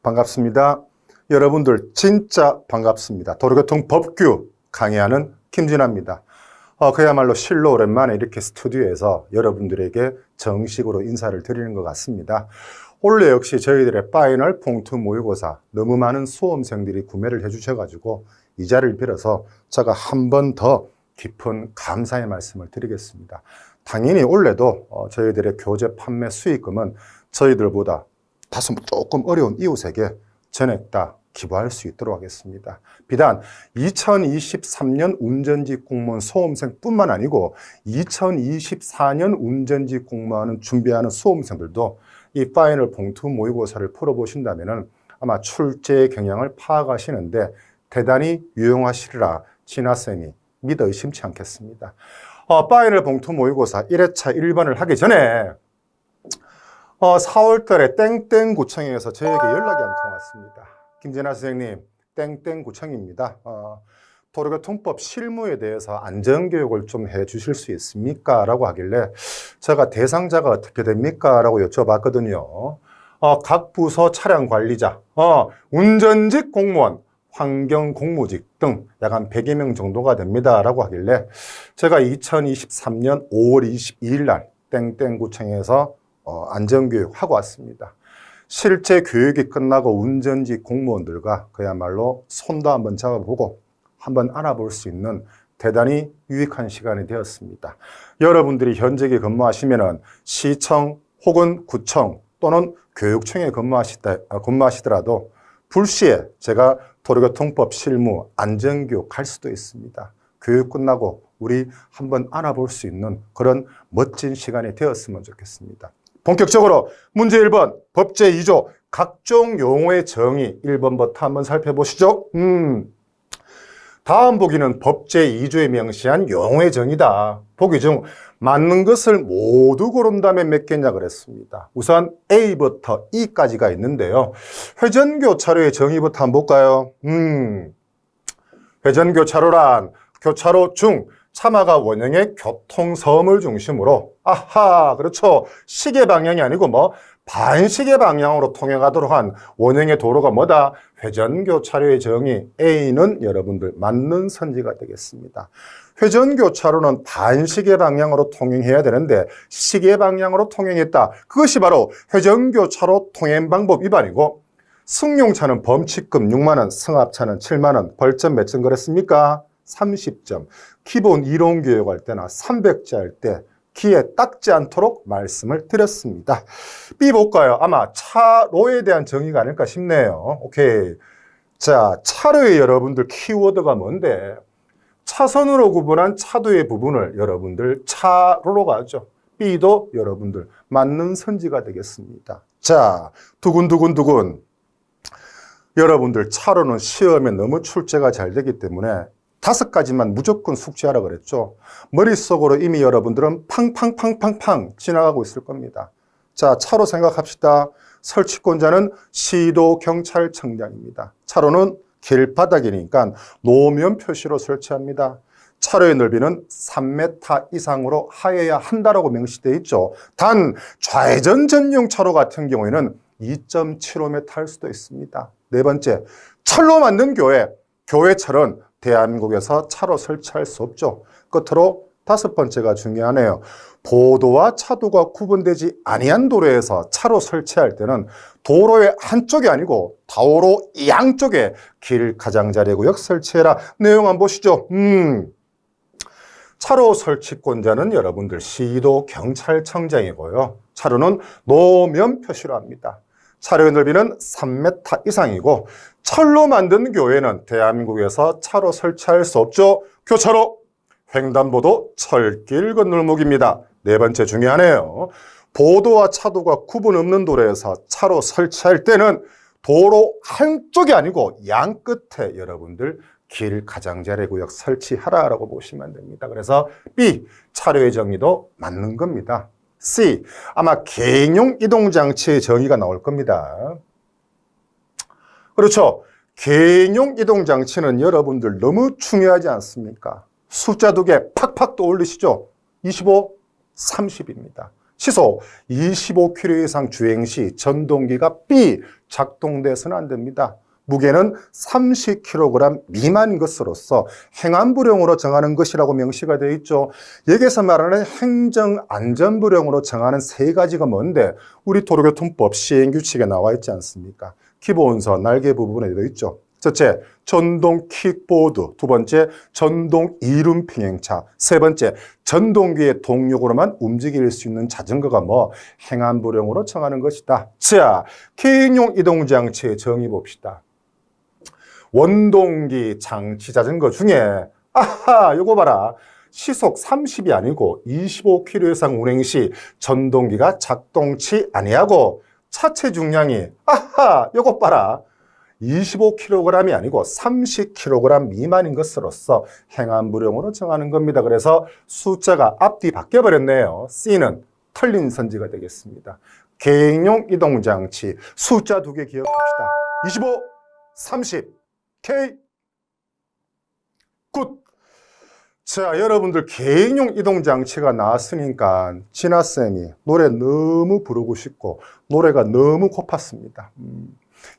반갑습니다. 여러분들 진짜 반갑습니다. 도로교통 법규 강의하는 김진아입니다. 그야말로 실로 오랜만에 이렇게 스튜디오에서 여러분들에게 정식으로 인사를 드리는 것 같습니다. 올해 역시 저희들의 파이널 봉투 모의고사 너무 많은 수험생들이 구매를 해주셔가지고 이 자리를 빌어서 제가 한 번 더 깊은 감사의 말씀을 드리겠습니다. 당연히 올해도 저희들의 교재 판매 수익금은 저희들보다 다소 조금 어려운 이웃에게 전액 다 기부할 수 있도록 하겠습니다. 비단 2023년 운전직 공무원 수험생뿐만 아니고 2024년 운전직 공무원을 준비하는 수험생들도 이 파이널 봉투 모의고사를 풀어보신다면 아마 출제 경향을 파악하시는데 대단히 유용하시리라 진아쌤이 믿어 의심치 않겠습니다. 파이널 봉투 모의고사 1회차 1번을 하기 전에 4월 달에 땡땡구청에서 저에게 연락이 한 통 왔습니다. 김진아 선생님, 땡땡구청입니다. 도로교통법 실무에 대해서 안전교육을 좀 해주실 수 있습니까? 라고 하길래 제가 대상자가 어떻게 됩니까? 라고 여쭤봤거든요. 각 부서 차량관리자, 운전직 공무원, 환경공무직 등 약 한 100여 명 정도가 됩니다. 라고 하길래 제가 2023년 5월 22일 날 땡땡구청에서 안전교육 하고 왔습니다. 실제 교육이 끝나고 운전직 공무원들과 그야말로 손도 한번 잡아보고 한번 알아볼 수 있는 대단히 유익한 시간이 되었습니다. 여러분들이 현직에 근무하시면은 시청 혹은 구청 또는 교육청에 근무하시더라도 불시에 제가 도로교통법 실무 안전교육 할 수도 있습니다. 교육 끝나고 우리 한번 알아볼 수 있는 그런 멋진 시간이 되었으면 좋겠습니다. 본격적으로 문제 1번 법제 2조 각종 용어의 정의 1번부터 한번 살펴보시죠. 다음 보기는 법제 2조에 명시한 용어의 정의다. 보기 중 맞는 것을 모두 고른다면 몇 개냐 그랬습니다. 우선 A부터 E까지가 있는데요. 회전교차로의 정의부터 한번 볼까요? 회전교차로란 교차로 중 차마가 원형의 교통섬을 중심으로 그렇죠. 시계 방향이 아니고 반시계 방향으로 통행하도록 한 원형의 도로가 뭐다? 회전교차로의 정의 A는 여러분들 맞는 선지가 되겠습니다. 회전교차로는 반시계 방향으로 통행해야 되는데 시계 방향으로 통행했다. 그것이 바로 회전교차로 통행 방법 위반이고 승용차는 범칙금 6만 원, 승합차는 7만 원, 벌점 몇 점 그랬습니까? 30점. 기본 이론 교육할 때나 300자 할 때 귀에 닦지 않도록 말씀을 드렸습니다. B 볼까요? 아마 차로에 대한 정의가 아닐까 싶네요. 오케이. 자, 차로의 여러분들 키워드가 뭔데? 차선으로 구분한 차도의 부분을 여러분들 차로로 가죠. B도 여러분들 맞는 선지가 되겠습니다. 자, 두근두근두근. 여러분들 차로는 시험에 너무 출제가 잘 되기 때문에 5가지만 무조건 숙지하라 그랬죠. 머릿속으로 이미 여러분들은 팡팡팡팡팡 지나가고 있을 겁니다. 자, 차로 생각합시다. 설치권자는 시도경찰청장입니다. 차로는 길바닥이니까 노면 표시로 설치합니다. 차로의 넓이는 3m 이상으로 하여야 한다라고 명시되어 있죠. 단 좌회전 전용 차로 같은 경우에는 2.75m 할 수도 있습니다. 네 번째, 철로 만든 교회철은 대한민국에서 차로 설치할 수 없죠. 끝으로 5번째가 중요하네요. 보도와 차도가 구분되지 아니한 도로에서 차로 설치할 때는 도로의 한쪽이 아니고 도로 양쪽에 길 가장자리구역 설치해라. 내용 한번 보시죠. 차로 설치권자는 여러분들 시도경찰청장이고요. 차로는 노면 표시로 합니다. 차로의 넓이는 3m 이상이고 철로 만든 교회는 대한민국에서 차로 설치할 수 없죠. 교차로, 횡단보도, 철길 건널목입니다. 네 번째 중요하네요. 보도와 차도가 구분 없는 도로에서 차로 설치할 때는 도로 한쪽이 아니고 양 끝에 여러분들 길 가장자리 구역 설치하라라고 보시면 됩니다. 그래서 B, 차로의 정의도 맞는 겁니다. C, 아마 개인용 이동장치의 정의가 나올 겁니다. 그렇죠. 개인용 이동장치는 여러분들 너무 중요하지 않습니까? 숫자 2개 팍팍 떠올리시죠? 25, 30입니다. 시속 25km 이상 주행 시 전동기가 B 작동돼서는 안 됩니다. 무게는 30kg 미만인 것으로서 행안부령으로 정하는 것이라고 명시가 되어 있죠. 여기서 말하는 행정안전부령으로 정하는 세 가지가 뭔데 우리 도로교통법 시행규칙에 나와 있지 않습니까? 기본서 날개 부분에 되어 있죠. 첫째, 전동 킥보드. 두 번째, 전동 이륜 평행차. 세 번째, 전동기의 동력으로만 움직일 수 있는 자전거가 뭐 행안부령으로 정하는 것이다. 자, 개인용 이동장치의 정의 봅시다. 원동기 장치 자전거 중에 아하 요거 봐라. 시속 30이 아니고 25km 이상 운행 시 전동기가 작동치 아니하고 차체 중량이 아하 요거 봐라. 25kg이 아니고 30kg 미만인 것으로서 행안부령으로 정하는 겁니다. 그래서 숫자가 앞뒤 바뀌어버렸네요. C는 틀린 선지가 되겠습니다. 개인용 이동장치 숫자 두 개 기억합시다. 25, 30, K. 굿. 자, 여러분들 개인용 이동장치가 나왔으니까 진아쌤이 노래 너무 부르고 싶고 노래가 너무 고팠습니다.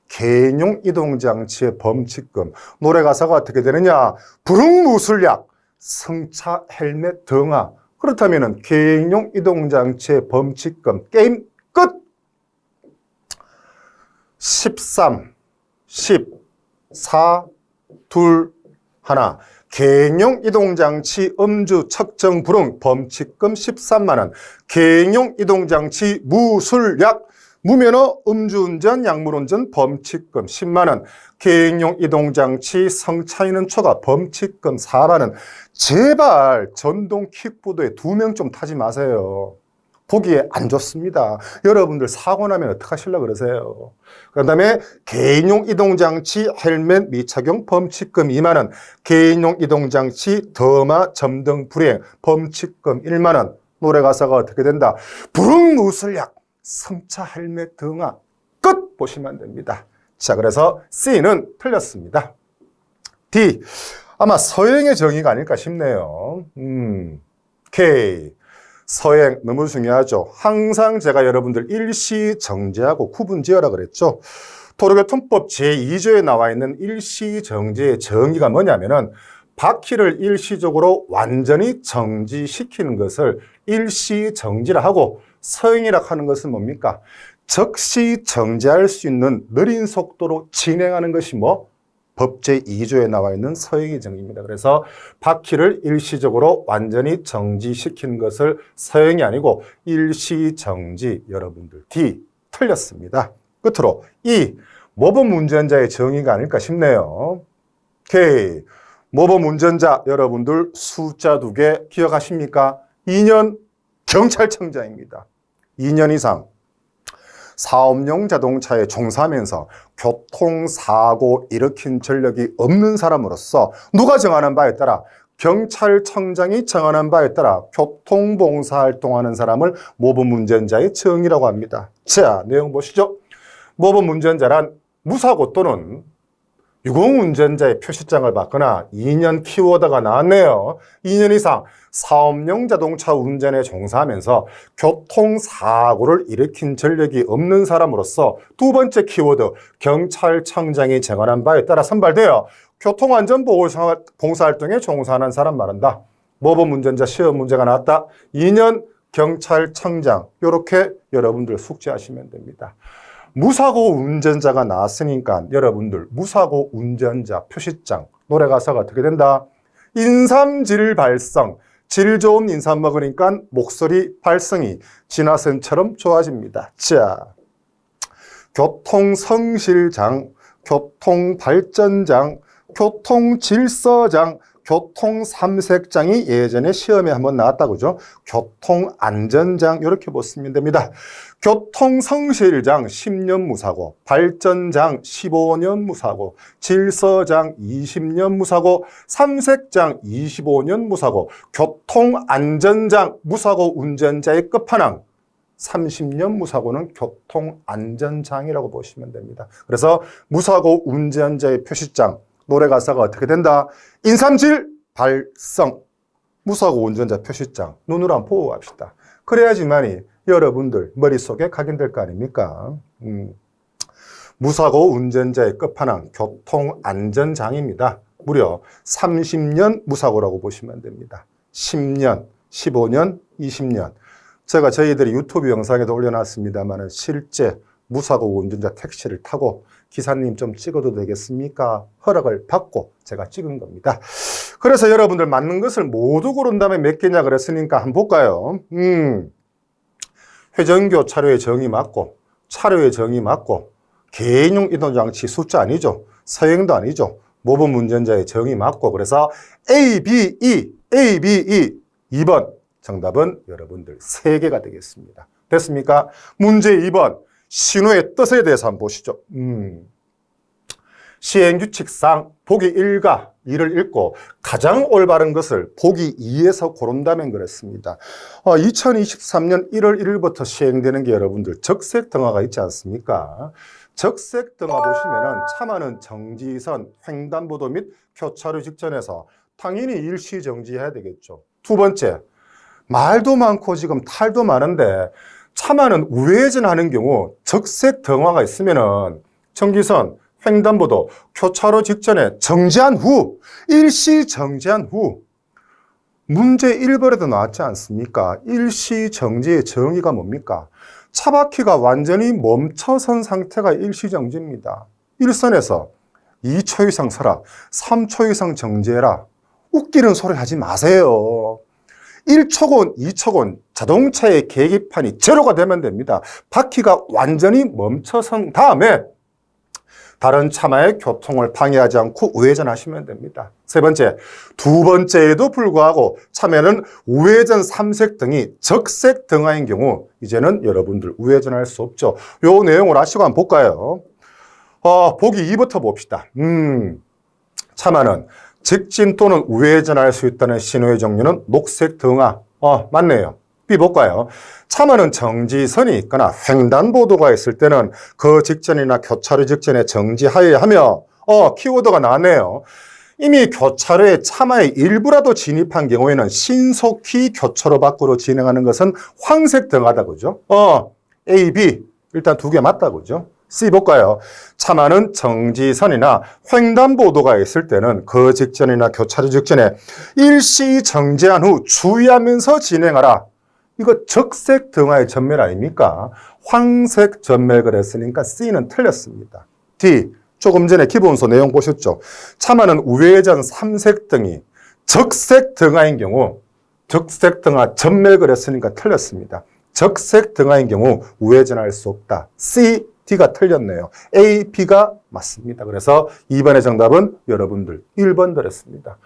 개인용 이동장치의 범칙금 노래 가사가 어떻게 되느냐. 불응무술약 승차 헬멧 등하. 그렇다면 개인용 이동장치의 범칙금 게임 끝. 13 14 2 1 개인용 이동장치 음주 측정 불응 범칙금 13만원. 개인용 이동장치 무술약 무면허 음주운전 약물운전 범칙금 10만원. 개인용 이동장치 성차인은 초과 범칙금 4만원. 제발 전동 킥보드에 2명 좀 타지 마세요. 보기에 안 좋습니다. 여러분들 사고 나면 어떡하시려고 그러세요? 그 다음에 개인용 이동장치 헬멧 미착용 범칙금 2만원. 개인용 이동장치 더마 점등 불이행 범칙금 1만원. 노래 가사가 어떻게 된다? 불응무술약 승차 헬멧 등하 끝 보시면 됩니다. 자, 그래서 C는 틀렸습니다. D 아마 서행의 정의가 아닐까 싶네요. K 서행 너무 중요하죠. 항상 제가 여러분들 일시정지하고 구분지어라 그랬죠. 도로교통법 제2조에 나와 있는 일시정지의 정의가 뭐냐면은 바퀴를 일시적으로 완전히 정지시키는 것을 일시정지라 하고 서행이라 하는 것은 뭡니까? 즉시 정지할 수 있는 느린 속도로 진행하는 것이 뭐? 법 제2조에 나와 있는 서행의 정의입니다. 그래서 바퀴를 일시적으로 완전히 정지시키는 것을 서행이 아니고 일시정지. 여러분들 D 틀렸습니다. 끝으로 E 모범 운전자의 정의가 아닐까 싶네요. K 모범 운전자 여러분들 숫자 2개 기억하십니까? 2년 경찰청장입니다. 2년 이상 사업용 자동차에 종사하면서 교통사고 일으킨 전력이 없는 사람으로서 누가 정하는 바에 따라 경찰청장이 정하는 바에 따라 교통봉사활동하는 사람을 모범운전자의 정의라고 합니다. 자, 내용 보시죠. 모범운전자란 무사고 또는 유공운전자의 표시장을 받거나 2년 키워드가 나왔네요. 2년 이상 사업용 자동차 운전에 종사하면서 교통사고를 일으킨 전력이 없는 사람으로서 두 번째 키워드 경찰청장이 정하는 바에 따라 선발되어 교통안전보호봉사활동에 종사하는 사람 말한다. 모범운전자 시험 문제가 나왔다. 2년 경찰청장 이렇게 여러분들 숙지하시면 됩니다. 무사고 운전자가 나왔으니까 여러분들 무사고 운전자 표시장 노래 가사가 어떻게 된다? 인삼질 발성 질 좋은 인삼 먹으니까 목소리 발성이 진화선처럼 좋아집니다. 자, 교통성실장, 교통발전장, 교통질서장, 교통삼색장이 예전에 시험에 한번 나왔다고 그죠? 교통안전장 이렇게 보시면 됩니다. 교통성실장 10년 무사고, 발전장 15년 무사고, 질서장 20년 무사고, 삼색장 25년 무사고, 교통안전장 무사고 운전자의 끝판왕 30년 무사고는 교통안전장이라고 보시면 됩니다. 그래서 무사고 운전자의 표시장 노래 가사가 어떻게 된다? 인삼질 발성 무사고 운전자 표시장 눈으로 한번 보고 갑시다. 그래야지만이 여러분들 머릿속에 각인될 거 아닙니까? 무사고 운전자의 끝판왕 교통안전장입니다. 무려 30년 무사고라고 보시면 됩니다. 10년, 15년, 20년. 제가 저희들이 유튜브 영상에도 올려놨습니다만 실제 무사고 운전자 택시를 타고 기사님 좀 찍어도 되겠습니까? 허락을 받고 제가 찍은 겁니다. 그래서 여러분들 맞는 것을 모두 고른 다음에 몇 개냐 그랬으니까 한번 볼까요? 회전교 차로의 정의 맞고 차로의 정의 맞고 개인용 이동장치 숫자 아니죠. 서행도 아니죠. 모범 운전자의 정의 맞고 그래서 A, B, E, A, B, E 2번 정답은 여러분들 3개가 되겠습니다. 됐습니까? 문제 2번 신호의 뜻에 대해서 한번 보시죠. 시행규칙상 보기 1과 2를 읽고 가장 올바른 것을 보기 2에서 고른다면 그렇습니다. 2023년 1월 1일부터 시행되는 게 여러분들 적색 등화가 있지 않습니까? 적색 등화 보시면은 차만은 정지선, 횡단보도 및 교차로 직전에서 당연히 일시 정지해야 되겠죠. 두 번째, 말도 많고 지금 탈도 많은데 차만은 우회전하는 경우 적색 등화가 있으면은 정지선, 횡단보도, 교차로 직전에 정지한 후, 일시 정지한 후 문제 1번에도 나왔지 않습니까? 일시 정지의 정의가 뭡니까? 차바퀴가 완전히 멈춰선 상태가 일시 정지입니다. 1선에서 2초 이상 서라, 3초 이상 정지해라. 웃기는 소리 하지 마세요. 1초건, 2초건 자동차의 계기판이 제로가 되면 됩니다. 바퀴가 완전히 멈춰선 다음에 다른 차마의 교통을 방해하지 않고 우회전하시면 됩니다. 세 번째, 두 번째에도 불구하고 차면은 우회전 3색 등이 적색 등화인 경우 이제는 여러분들 우회전할 수 없죠. 요 내용을 아시고 한번 볼까요? 보기 2부터 봅시다. 차만은 직진 또는 우회전할 수 있다는 신호의 종류는 녹색 등화. 맞네요. B 볼까요? 차만은 정지선이 있거나 횡단보도가 있을 때는 그 직전이나 교차로 직전에 정지하여야 하며 키워드가 나왔네요. 이미 교차로에 차마의 일부라도 진입한 경우에는 신속히 교차로 밖으로 진행하는 것은 황색 등하다 그죠? A, B 일단 두 개 맞다 그죠? C 볼까요? 차만은 정지선이나 횡단보도가 있을 때는 그 직전이나 교차로 직전에 일시 정지한 후 주의하면서 진행하라. 이거 적색 등화의 전멸 아닙니까? 황색 전멸 그랬으니까 C는 틀렸습니다. D, 조금 전에 기본서 내용 보셨죠? 차만은 우회전 3색 등이 적색 등화인 경우 적색 등화 전멸 그랬으니까 틀렸습니다. 적색 등화인 경우 우회전할 수 없다. C, D가 틀렸네요. A, B가 맞습니다. 그래서 2번의 정답은 여러분들 1번 들었습니다.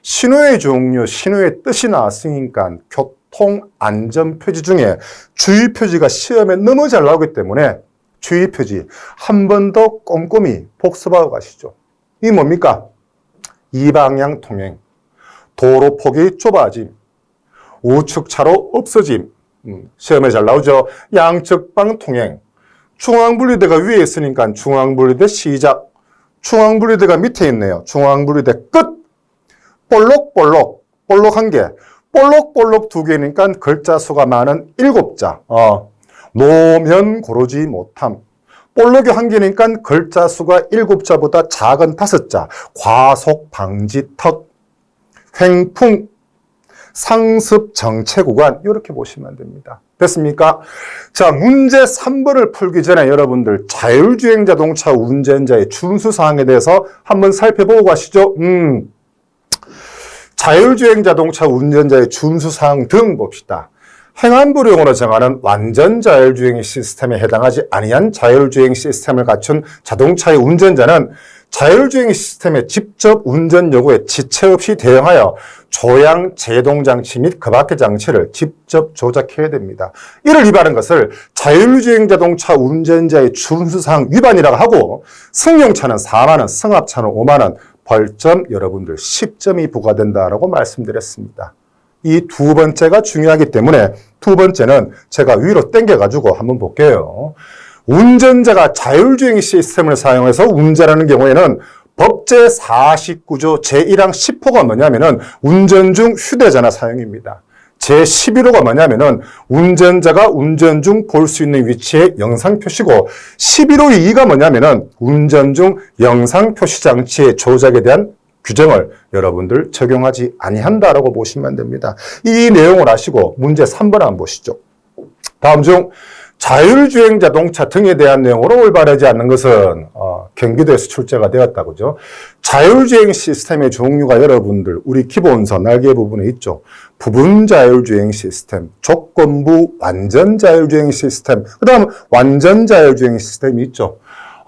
신호의 종류, 신호의 뜻이 나왔으니까 교통안전표지 중에 주의표지가 시험에 너무 잘 나오기 때문에 주의표지 한 번 더 꼼꼼히 복습하고 가시죠. 이게 뭡니까? 이방향 통행, 도로폭이 좁아짐, 우측차로 없어짐, 시험에 잘 나오죠. 양측방 통행, 중앙분리대가 위에 있으니까 중앙분리대 시작, 중앙분리대가 밑에 있네요. 중앙분리대 끝, 볼록볼록, 볼록 한 개, 볼록볼록 두 개니까 글자 수가 많은 7자. 노면 고르지 못함. 볼록이 한 개니까 글자 수가 7자보다 작은 5자. 과속 방지 턱, 횡풍, 상습 정체 구간 이렇게 보시면 됩니다. 됐습니까? 자, 문제 3번을 풀기 전에 여러분들 자율주행 자동차 운전자의 준수사항에 대해서 한번 살펴보고 가시죠. 자율주행 자동차 운전자의 준수사항 등 봅시다. 행안부령으로 정하는 완전 자율주행 시스템에 해당하지 아니한 자율주행 시스템을 갖춘 자동차의 운전자는 자율주행 시스템의 직접 운전 요구에 지체 없이 대응하여 조향, 제동장치 및 그 밖의 장치를 직접 조작해야 됩니다. 이를 위반한 것을 자율주행 자동차 운전자의 준수사항 위반이라고 하고 승용차는 4만 원, 승합차는 5만 원, 벌점 여러분들 10점이 부과된다라고 말씀드렸습니다. 이 두 번째가 중요하기 때문에 두 번째는 제가 위로 당겨가지고 한번 볼게요. 운전자가 자율주행 시스템을 사용해서 운전하는 경우에는 법제 49조 제1항 10호가 뭐냐면은 운전 중 휴대전화 사용입니다. 제11호가 뭐냐면은 운전자가 운전 중 볼 수 있는 위치의 영상 표시고 11호 2가 뭐냐면은 운전 중 영상 표시 장치의 조작에 대한 규정을 여러분들 적용하지 아니한다라고 보시면 됩니다. 이 내용을 아시고 문제 3번 한번 보시죠. 다음 중 자율주행 자동차 등에 대한 내용으로 올바르지 않는 것은 경기도에서 출제가 되었다고죠. 자율주행 시스템의 종류가 여러분들 우리 기본서 날개 부분에 있죠. 부분 자율주행 시스템, 조건부 완전 자율주행 시스템, 그 다음 완전 자율주행 시스템이 있죠.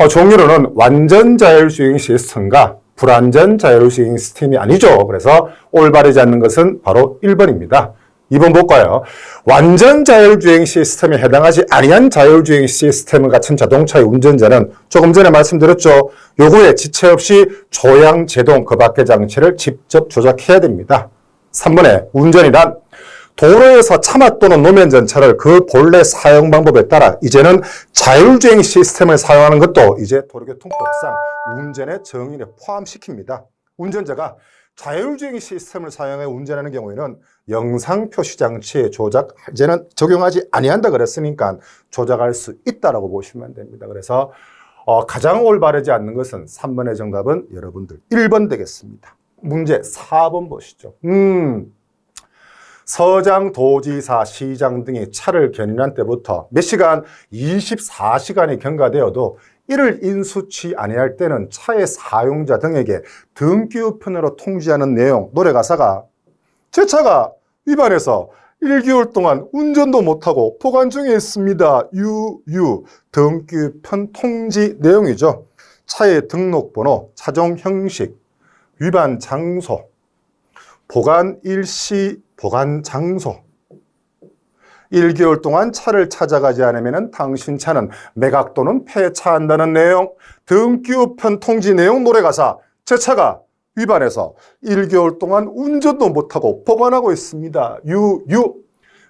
종류로는 완전 자율주행 시스템과 불완전 자율주행 시스템이 아니죠. 그래서 올바르지 않는 것은 바로 1번입니다. 2번 볼까요? 완전 자율주행 시스템에 해당하지 아니한 자율주행 시스템을 갖춘 자동차의 운전자는 조금 전에 말씀드렸죠. 요구에 지체 없이 조향, 제동, 그 밖의 장치를 직접 조작해야 됩니다. 3번에 운전이란 도로에서 차마 또는 노면 전차를 그 본래 사용 방법에 따라 이제는 자율주행 시스템을 사용하는 것도 이제 도로교통법상 운전의 정의를 포함시킵니다. 운전자가 자율주행 시스템을 사용해 운전하는 경우에는 영상 표시 장치의 조작 이제는 적용하지 아니한다 그랬으니까 조작할 수 있다라고 보시면 됩니다. 그래서 가장 올바르지 않는 것은 3번의 정답은 여러분들 1번 되겠습니다. 문제 4번 보시죠. 서장, 도지사, 시장 등이 차를 견인한 때부터 몇 시간? 24시간이 경과되어도 이를 인수치 아니할 때는 차의 사용자 등에게 등기 우편으로 통지하는 내용 노래 가사가 제 차가 위반해서 1개월 동안 운전도 못하고 보관 중에 있습니다. 유유 등기 우편 통지 내용이죠. 차의 등록번호, 차종 형식, 위반 장소, 보관 일시, 보관 장소 1개월 동안 차를 찾아가지 않으면 당신 차는 매각 또는 폐차한다는 내용, 등기 우편 통지 내용 노래 가사 제 차가 위반해서 1개월 동안 운전도 못하고 보관하고 있습니다. 유유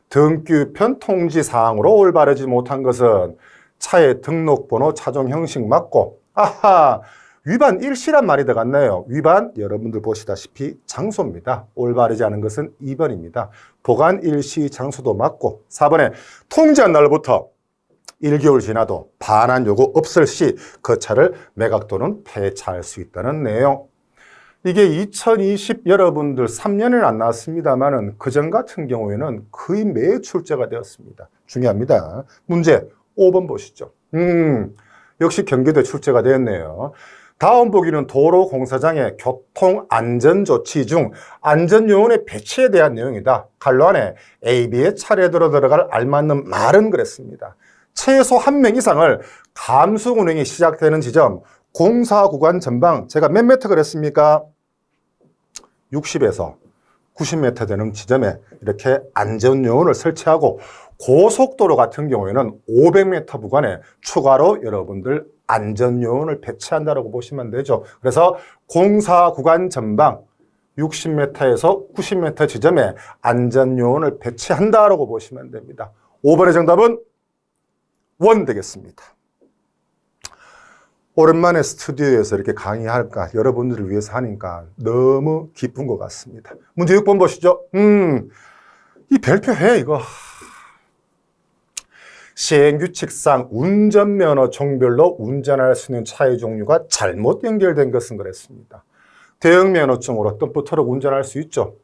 등기 우편 통지 사항으로 올바르지 못한 것은 차의 등록번호, 차종 형식 맞고 아하 위반 일시란 말이 들어갔나요? 위반 여러분들 보시다시피 장소입니다. 올바르지 않은 것은 2번입니다. 보관 일시 장소도 맞고 4번에 통지한 날부터 1개월 지나도 반환 요구 없을 시 그 차를 매각 또는 폐차할 수 있다는 내용. 이게 2020 여러분들 3년에는 안 나왔습니다만은 그전 같은 경우에는 거의 매해 출제가 되었습니다. 중요합니다. 문제 5번 보시죠. 역시 경기도에 출제가 되었네요. 다음 보기는 도로공사장의 교통안전조치 중 안전요원의 배치에 대한 내용이다. 갈로 안에 A, B의 차례대로 들어갈 알맞는 말은 그랬습니다. 최소 1명 이상을 감수 운행이 시작되는 지점 공사구간 전방 제가 몇 미터 그랬습니까? 60에서 90m 되는 지점에 이렇게 안전요원을 설치하고 고속도로 같은 경우에는 500m 구간에 추가로 여러분들 안전요원을 배치한다고 보시면 되죠. 그래서 공사구간 전방 60m에서 90m 지점에 안전요원을 배치한다고 보시면 됩니다. 5번의 정답은 1 되겠습니다. 오랜만에 스튜디오에서 이렇게 강의할까 여러분들을 위해서 하니까 너무 기쁜 것 같습니다. 문제 6번 보시죠. 이 별표해 이거. 시행규칙상 운전면허 종별로 운전할 수 있는 차의 종류가 잘못 연결된 것은 그랬습니다. 대형면허증으로 덤프트럭 운전할 수 있죠.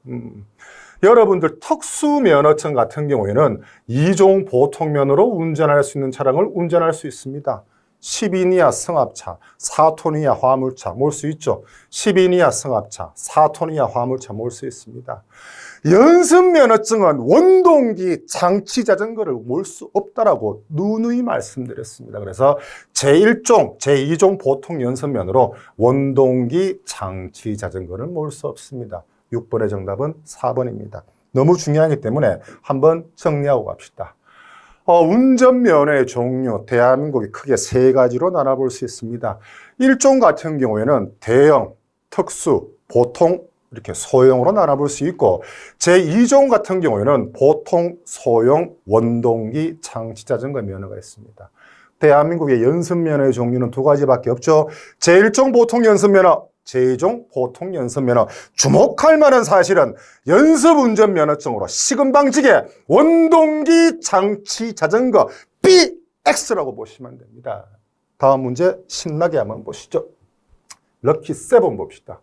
여러분들 특수면허증 같은 경우에는 2종 보통면허로 운전할 수 있는 차량을 운전할 수 있습니다. 10인 이하 승합차, 4톤 이하 화물차 몰 수 있죠. 10인 이하 승합차, 4톤 이하 화물차 몰 수 있습니다. 연습면허증은 원동기 장치 자전거를 몰 수 없다라고 누누이 말씀드렸습니다. 그래서 제1종, 제2종 보통 연습면허로 원동기 장치 자전거를 몰 수 없습니다. 6번의 정답은 4번입니다. 너무 중요하기 때문에 한번 정리하고 갑시다. 운전면허의 종류, 대한민국이 크게 3가지로 나눠볼 수 있습니다. 1종 같은 경우에는 대형, 특수, 보통 이렇게 소형으로 나눠볼 수 있고 제2종 같은 경우에는 보통, 소형, 원동기, 장치자전거 면허가 있습니다. 대한민국의 연습면허의 종류는 2가지밖에 없죠. 제1종 보통 연습면허, 제2종 보통연습면허. 주목할 만한 사실은 연습운전면허증으로 시금방지게 원동기 장치 자전거 BX라고 보시면 됩니다. 다음 문제 신나게 한번 보시죠. 럭키 7 봅시다.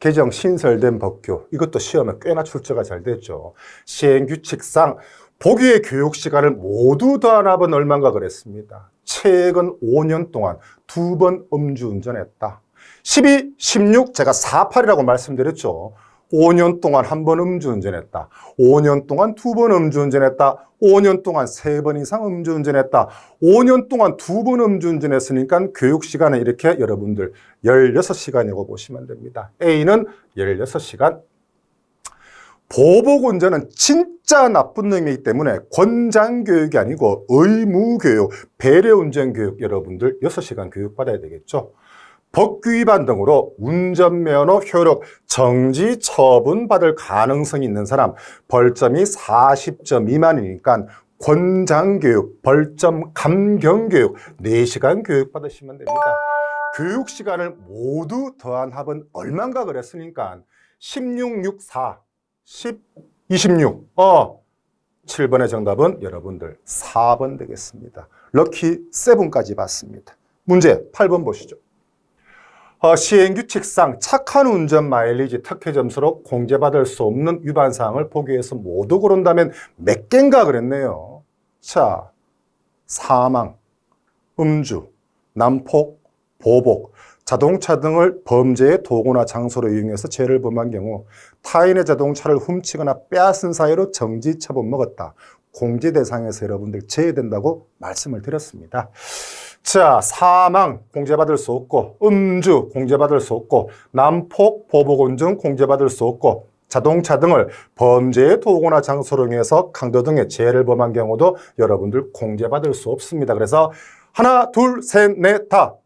개정 신설된 법규. 이것도 시험에 꽤나 출제가 잘 됐죠. 시행규칙상 복위의 교육 시간을 모두 더하면 얼마인가 그랬습니다. 최근 5년 동안 2번 음주운전했다. 12, 16 제가 48이라고 말씀드렸죠. 5년 동안 1번 음주운전했다. 5년 동안 2번 음주운전했다. 5년 동안 3번 이상 음주운전했다. 5년 동안 2번 음주운전했으니까 교육시간은 이렇게 여러분들 16시간이라고 보시면 됩니다. A는 16시간. 보복운전은 진짜 나쁜 놈이기 때문에 권장교육이 아니고 의무교육, 배려운전교육 여러분들 6시간 교육받아야 되겠죠. 법규 위반 등으로 운전면허 효력 정지 처분받을 가능성이 있는 사람 벌점이 40점 미만이니까 권장교육, 벌점 감경교육 4시간 교육받으시면 됩니다. 교육시간을 모두 더한 합은 얼마인가 그랬으니까 16, 6, 4, 10, 26 7번의 정답은 여러분들 4번 되겠습니다. 럭키 7까지 봤습니다. 문제 8번 보시죠. 시행규칙상 착한 운전 마일리지 특혜 점수로 공제받을 수 없는 위반사항을 보기위해서 모두 고른다면 몇 개인가 그랬네요. 자, 사망, 음주, 난폭, 보복, 자동차 등을 범죄의 도구나 장소로 이용해서 죄를 범한 경우 타인의 자동차를 훔치거나 빼앗은 사유로 정지 처분 먹었다. 공제 대상에서 여러분들 제외된다고 말씀을 드렸습니다. 자, 사망 공제받을 수 없고, 음주 공제받을 수 없고, 난폭, 보복운전 공제받을 수 없고, 자동차 등을 범죄의 도구나 장소로 이용해서 강도 등의 죄를 범한 경우도 여러분들 공제받을 수 없습니다. 그래서 하나, 둘, 셋, 넷, 다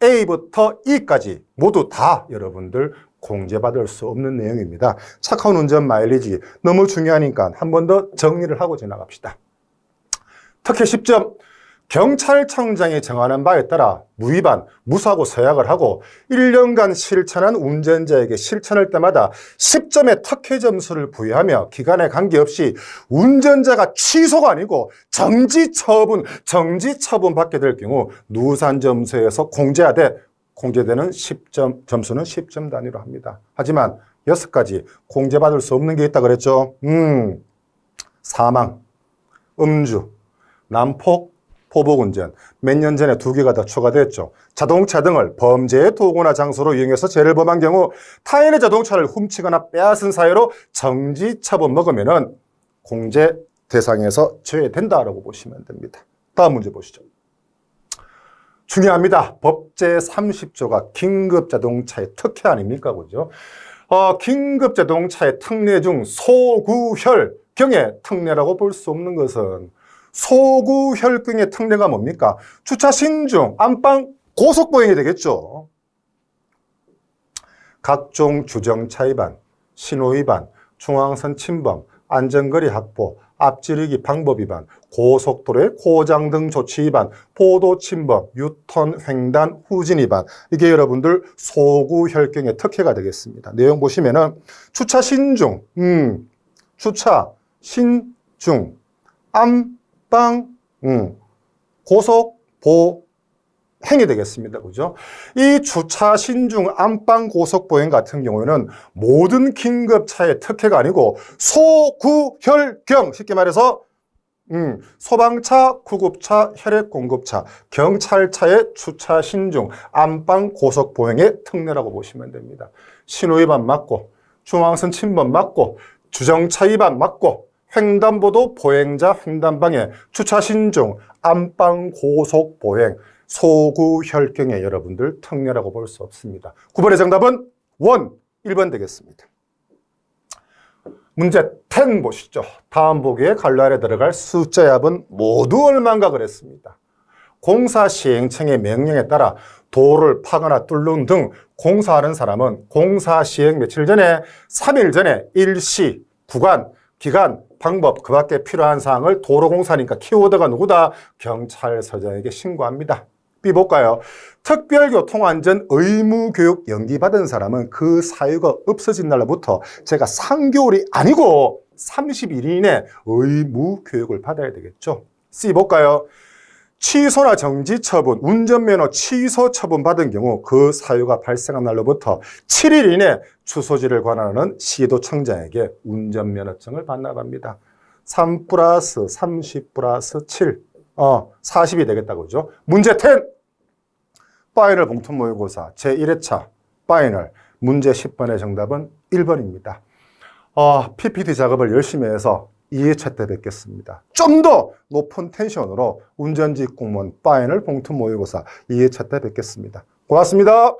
A부터 E까지 모두 다 여러분들 공제받을 수 없는 내용입니다. 착한 운전 마일리지 너무 중요하니까 한 번 더 정리를 하고 지나갑시다. 특히 10점. 경찰청장이 정하는 바에 따라 무위반, 무사고 서약을 하고 1년간 실천한 운전자에게 실천할 때마다 10점의 특혜 점수를 부여하며 기간에 관계없이 운전자가 취소가 아니고 정지 처분 받게 될 경우 누산 점수에서 공제하되 공제되는 10점, 점수는 10점 단위로 합니다. 하지만 6가지 공제받을 수 없는 게 있다 그랬죠. 사망, 음주, 난폭, 보복운전, 몇 년 전에 2개가 더 추가됐죠. 자동차 등을 범죄의 도구나 장소로 이용해서 죄를 범한 경우 타인의 자동차를 훔치거나 빼앗은 사유로 정지 처분 먹으면은 공제 대상에서 제외된다라고 보시면 됩니다. 다음 문제 보시죠. 중요합니다. 법 제30조가 긴급자동차의 특혜 아닙니까? 그죠? 긴급자동차의 특례 중 소구혈경의 특례라고 볼 수 없는 것은 소구혈경의 특례가 뭡니까? 주차 신중, 안방 고속보행이 되겠죠. 각종 주정차 위반, 신호 위반, 중앙선 침범, 안전거리 확보, 앞지르기 방법 위반, 고속도로의 고장 등 조치 위반, 보도 침범, 유턴, 횡단, 후진 위반. 이게 여러분들 소구혈경의 특혜가 되겠습니다. 내용 보시면은 주차 신중, 주차 신중, 안방, 고속, 보행이 되겠습니다. 그죠? 이 주차 신중, 안방, 고속, 보행 같은 경우에는 모든 긴급차의 특혜가 아니고 소구혈경, 쉽게 말해서 소방차, 구급차, 혈액공급차, 경찰차의 주차 신중, 안방, 고속, 보행의 특례라고 보시면 됩니다. 신호위반 맞고, 중앙선 침범 맞고, 주정차 위반 맞고, 횡단보도 보행자 횡단방해, 주차 신중, 안방 고속 보행, 소구혈경의 여러분들 특례라고 볼 수 없습니다. 9번의 정답은 1번 되겠습니다. 문제 10 보시죠. 다음 보기에 갈로 아래 들어갈 숫자의 합은 모두 얼마인가 그랬습니다. 공사 시행청의 명령에 따라 도로를 파거나 뚫는 등 공사하는 사람은 공사 시행 며칠 전에 3일 전에 일시, 구간, 기간, 방법, 그 밖에 필요한 사항을 도로공사니까 키워드가 누구다? 경찰서장에게 신고합니다. B 볼까요? 특별교통안전 의무교육 연기받은 사람은 그 사유가 없어진 날로부터 제가 3개월이 아니고 30일 이내 의무교육을 받아야 되겠죠. C 볼까요? 취소나 정지 처분, 운전면허 취소 처분 받은 경우 그 사유가 발생한 날로부터 7일 이내 주소지를 관할하는 시도청장에게 운전면허증을 반납합니다. 3 플러스 30 플러스 7, 40이 되겠다고 그죠? 문제 10! 파이널 봉투 모의고사 제1회차 파이널 문제 10번의 정답은 1번입니다. PPT 작업을 열심히 해서 2회차 때 뵙겠습니다. 좀 더 높은 텐션으로 운전직 공무원 파이널 봉투 모의고사 2회차 때 뵙겠습니다. 고맙습니다.